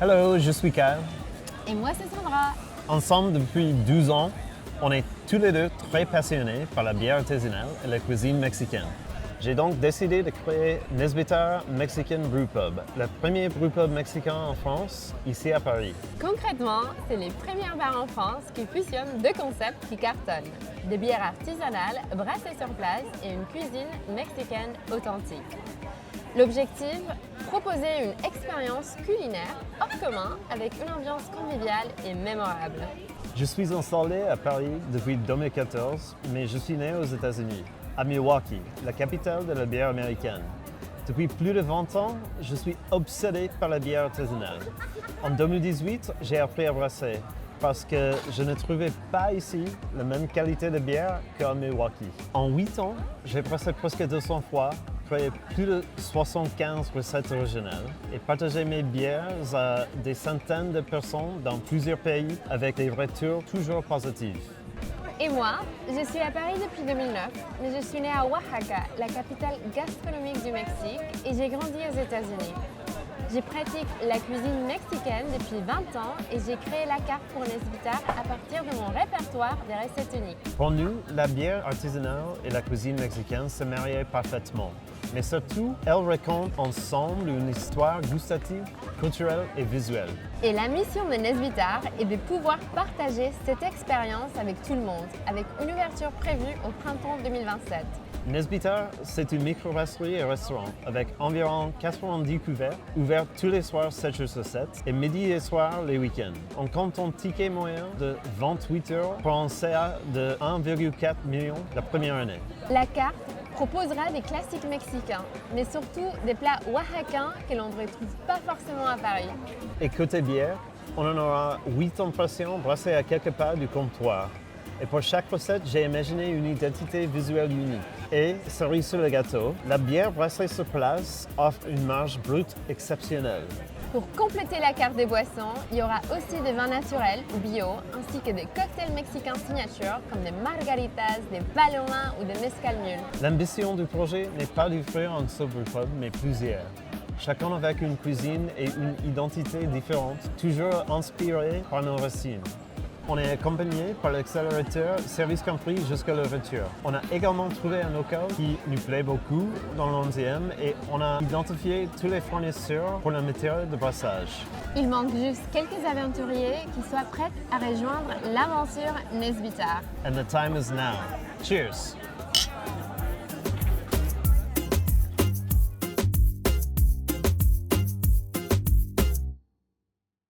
Hello, je suis Kyle. Et moi, c'est Sandra. Ensemble depuis 12 ans, on est tous les deux très passionnés par la bière artisanale et la cuisine mexicaine. J'ai donc décidé de créer Nesbitar Mexican Brew Pub, le premier brew pub mexicain en France, ici à Paris. Concrètement, c'est les premières bars en France qui fusionnent deux concepts qui cartonnent. Des bières artisanales brassées sur place et une cuisine mexicaine authentique. L'objectif, proposer une expérience culinaire hors commun avec une ambiance conviviale et mémorable. Je suis installé à Paris depuis 2014, mais je suis né aux États-Unis, à Milwaukee, la capitale de la bière américaine. Depuis plus de 20 ans, je suis obsédé par la bière artisanale. En 2018, j'ai appris à brasser parce que je ne trouvais pas ici la même qualité de bière qu'à Milwaukee. En 8 ans, j'ai brassé presque 200 fois, créé plus de 75 recettes originales et partagé mes bières à des centaines de personnes dans plusieurs pays avec des retours toujours positifs. Et moi, je suis à Paris depuis 2009, mais je suis née à Oaxaca, la capitale gastronomique du Mexique, et j'ai grandi aux États-Unis. Je pratique la cuisine mexicaine depuis 20 ans et j'ai créé la carte pour Nesbitar à partir de mon répertoire des recettes uniques. Pour nous, la bière artisanale et la cuisine mexicaine se mariaient parfaitement. Mais surtout, elles racontent ensemble une histoire gustative, culturelle et visuelle. Et la mission de Nesbitar est de pouvoir partager cette expérience avec tout le monde, avec une ouverture prévue au printemps 2027. Nesbitar, c'est une microbrasserie et restaurant avec environ 90 couverts, ouvert tous les soirs 7 jours sur 7 et midi et soir les week-ends. On compte un ticket moyen de 28 € pour un CA de 1,4 million la première année. La carte proposera des classiques mexicains, mais surtout des plats oaxacains que l'on ne retrouve pas forcément à Paris. Et côté bière, on en aura 8 impressions brassées à quelques pas du comptoir. Et pour chaque recette, j'ai imaginé une identité visuelle unique. Et, cerise sur le gâteau, la bière brassée sur place offre une marge brute exceptionnelle. Pour compléter la carte des boissons, il y aura aussi des vins naturels ou bio, ainsi que des cocktails mexicains signature comme des margaritas, des palomas ou des mezcal mule. L'ambition du projet n'est pas d'offrir un seul brewpub, mais plusieurs. Chacun avec une cuisine et une identité différente, toujours inspirée par nos racines. On est accompagné par l'accélérateur Service Compris jusqu'à l'ouverture. On a également trouvé un local qui nous plaît beaucoup dans l'11e et on a identifié tous les fournisseurs pour le matériel de brassage. Il manque juste quelques aventuriers qui soient prêts à rejoindre l'aventure Nesbitar. And the time is now. Cheers!